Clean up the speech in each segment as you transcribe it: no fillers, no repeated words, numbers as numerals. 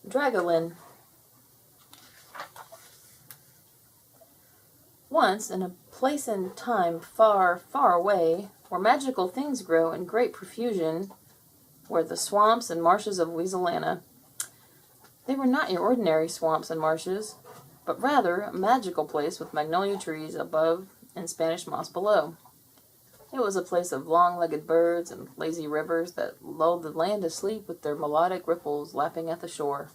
Dragolin. Once, in a place and time far, far away, where magical things grow in great profusion, were the swamps and marshes of Weaselana. They were not your ordinary swamps and marshes, but rather a magical place with magnolia trees above and Spanish moss below. It was a place of long-legged birds and lazy rivers that lulled the land to sleep with their melodic ripples lapping at the shore.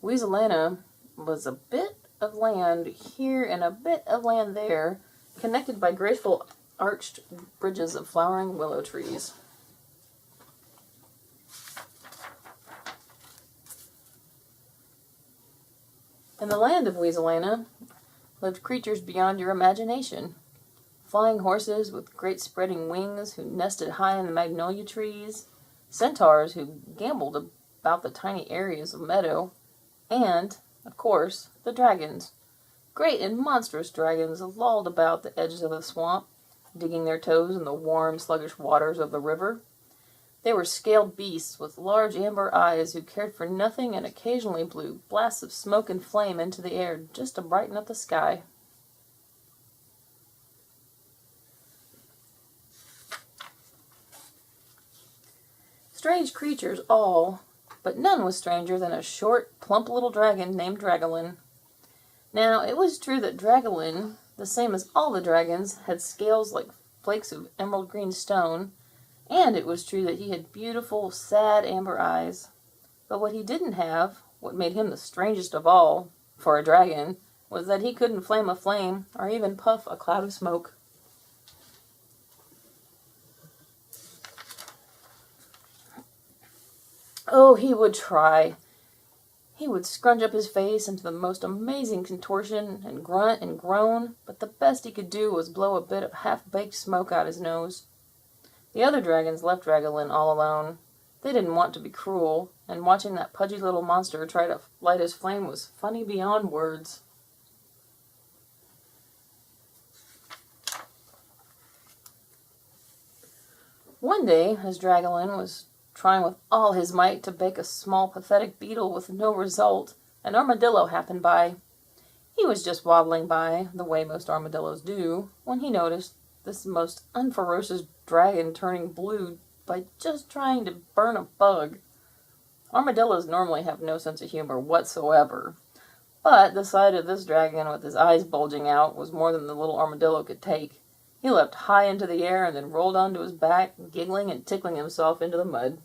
Weaselana was a bit of land here and a bit of land there, connected by graceful arched bridges of flowering willow trees. In the land of Weaselana lived creatures beyond your imagination. Flying horses with great spreading wings who nested high in the magnolia trees, centaurs who gambled about the tiny areas of meadow, and, of course, the dragons. Great and monstrous dragons lolled about the edges of the swamp, digging their toes in the warm, sluggish waters of the river. They were scaled beasts with large amber eyes who cared for nothing and occasionally blew blasts of smoke and flame into the air just to brighten up the sky. Strange creatures all, but none was stranger than a short, plump little dragon named Dragolin. Now, it was true that Dragolin, the same as all the dragons, had scales like flakes of emerald green stone, and it was true that he had beautiful, sad amber eyes. But what he didn't have, what made him the strangest of all, for a dragon, was that he couldn't flame a flame or even puff a cloud of smoke. Oh, he would try. He would scrunch up his face into the most amazing contortion and grunt and groan, but the best he could do was blow a bit of half-baked smoke out his nose. The other dragons left Dragolin all alone. They didn't want to be cruel, and watching that pudgy little monster try to light his flame was funny beyond words. One day, as Dragolin was trying with all his might to bake a small, pathetic beetle with no result, an armadillo happened by. He was just waddling by, the way most armadillos do, when he noticed this most unferocious dragon turning blue by just trying to burn a bug. Armadillos normally have no sense of humor whatsoever, but the sight of this dragon with his eyes bulging out was more than the little armadillo could take. He leapt high into the air and then rolled onto his back, giggling and tickling himself into the mud.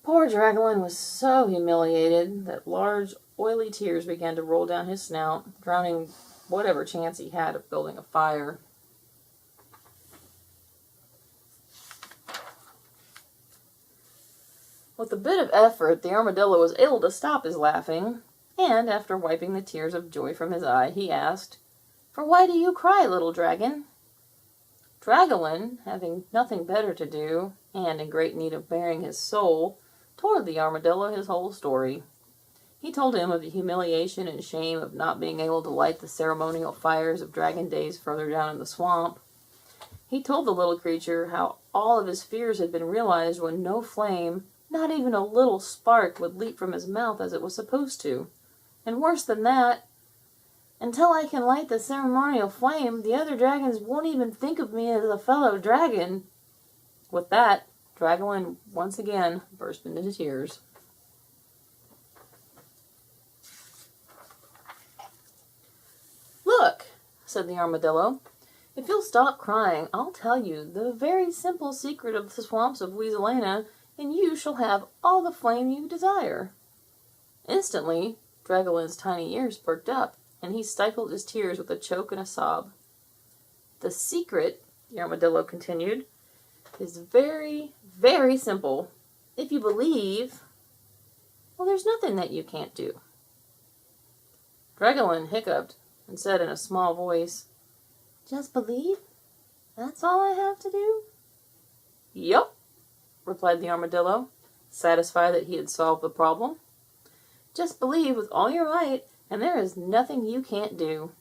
Poor Dragolin was so humiliated that large, oily tears began to roll down his snout, drowning whatever chance he had of building a fire. With a bit of effort, the armadillo was able to stop his laughing, and after wiping the tears of joy from his eye, he asked, "For why do you cry, little dragon?" Dragolin, having nothing better to do, and in great need of bearing his soul, told the armadillo his whole story. He told him of the humiliation and shame of not being able to light the ceremonial fires of dragon days further down in the swamp. He told the little creature how all of his fears had been realized when no flame, not even a little spark, would leap from his mouth as it was supposed to. And worse than that, until I can light the ceremonial flame, the other dragons won't even think of me as a fellow dragon. With that, Dragolin once again burst into tears. "Look," said the armadillo, "if you'll stop crying, I'll tell you the very simple secret of the swamps of Weaselana, and you shall have all the flame you desire." Instantly, Dragolin's tiny ears perked up, and he stifled his tears with a choke and a sob. "The secret," the armadillo continued, "is very, very simple. If you believe, well, there's nothing that you can't do." Dragolin hiccuped and said in a small voice, "Just believe? That's all I have to do?" "Yup," replied the armadillo, satisfied that he had solved the problem. "Just believe with all your might, and there is nothing you can't do."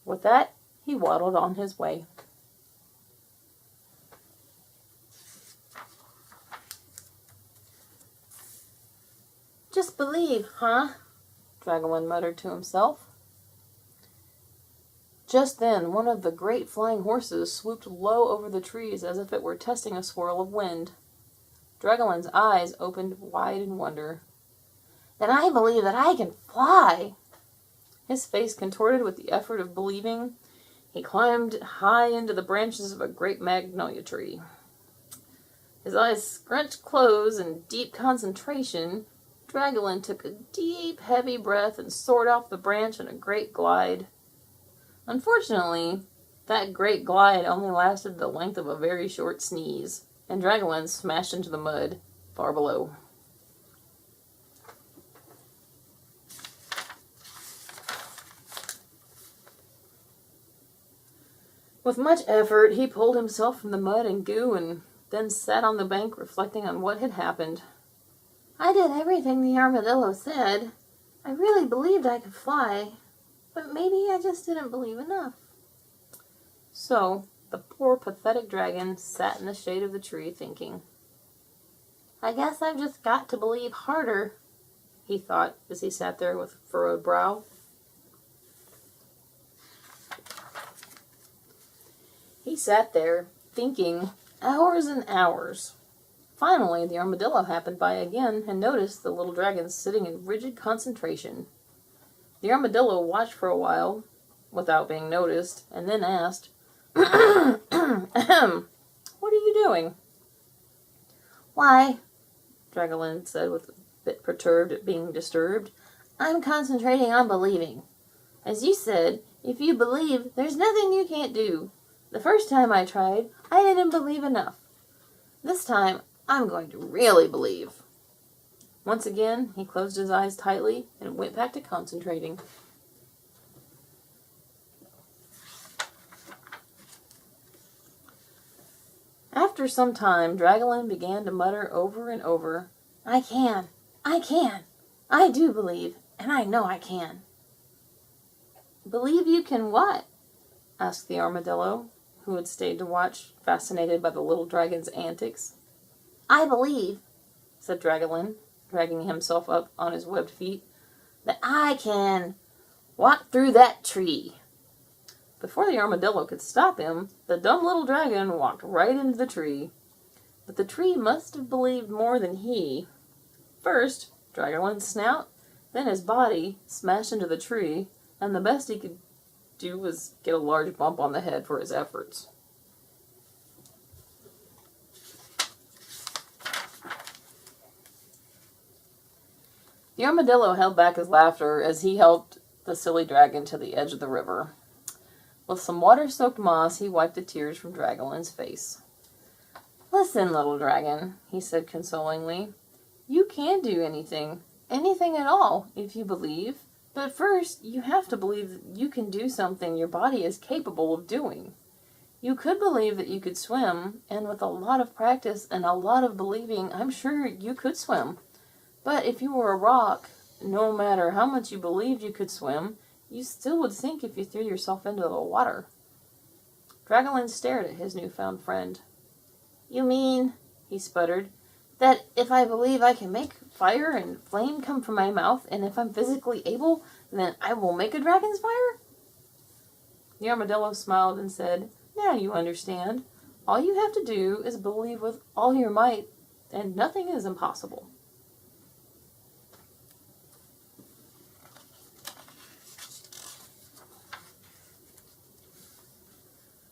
With that, he waddled on his way. Just believe, huh? Dragolin muttered to himself. Just then, one of the great flying horses swooped low over the trees as if it were testing a swirl of wind. Dragolin's eyes opened wide in wonder. Then I believe that I can fly! His face contorted with the effort of believing. He climbed high into the branches of a great magnolia tree. His eyes scrunched closed in deep concentration. Dragolin took a deep, heavy breath and soared off the branch in a great glide. Unfortunately, that great glide only lasted the length of a very short sneeze, and Dragolin smashed into the mud far below. With much effort, he pulled himself from the mud and goo and then sat on the bank reflecting on what had happened. I did everything the armadillo said. I really believed I could fly, but maybe I just didn't believe enough. So, the poor pathetic dragon sat in the shade of the tree thinking. I guess I've just got to believe harder, he thought as he sat there with furrowed brow. He sat there, thinking, hours and hours. Finally, the armadillo happened by again and noticed the little dragon sitting in rigid concentration. The armadillo watched for a while, without being noticed, and then asked, Ahem, what are you doing? Why, Dragolin said with a bit perturbed at being disturbed, I'm concentrating on believing. As you said, if you believe, there's nothing you can't do. The first time I tried, I didn't believe enough. This time, I'm going to really believe. Once again, he closed his eyes tightly and went back to concentrating. After some time, Dragolin began to mutter over and over, I can, I do believe, and I know I can. Believe you can what? Asked the armadillo, who had stayed to watch, fascinated by the little dragon's antics. I believe, said Dragolin, dragging himself up on his webbed feet, that I can walk through that tree. Before the armadillo could stop him, the dumb little dragon walked right into the tree. But the tree must have believed more than he. First, Dragolin's snout, then his body smashed into the tree, and the best he could do was get a large bump on the head for his efforts. The armadillo held back his laughter as he helped the silly dragon to the edge of the river. With some water-soaked moss, he wiped the tears from Dragolin's face. Listen, little dragon, he said consolingly. You can do anything at all, if you believe. But first, you have to believe that you can do something your body is capable of doing. You could believe that you could swim, and with a lot of practice and a lot of believing, I'm sure you could swim. But if you were a rock, no matter how much you believed you could swim, you still would sink if you threw yourself into the water. Dragolin stared at his newfound friend. You mean, he sputtered, that if I believe I can make fire and flame come from my mouth, and if I'm physically able, then I will make a dragon's fire? The armadillo smiled and said, Now you understand. All you have to do is believe with all your might, and nothing is impossible.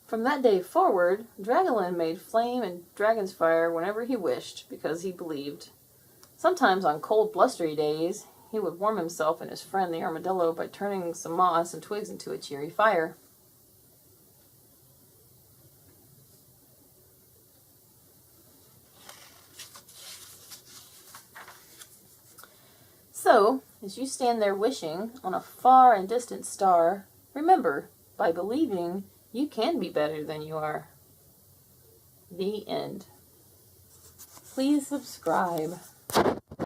From that day forward, Dragolin made flame and dragon's fire whenever he wished, because he believed. Sometimes on cold, blustery days, he would warm himself and his friend the armadillo by turning some moss and twigs into a cheery fire. So, as you stand there wishing on a far and distant star, remember, by believing, you can be better than you are. The end. Please subscribe.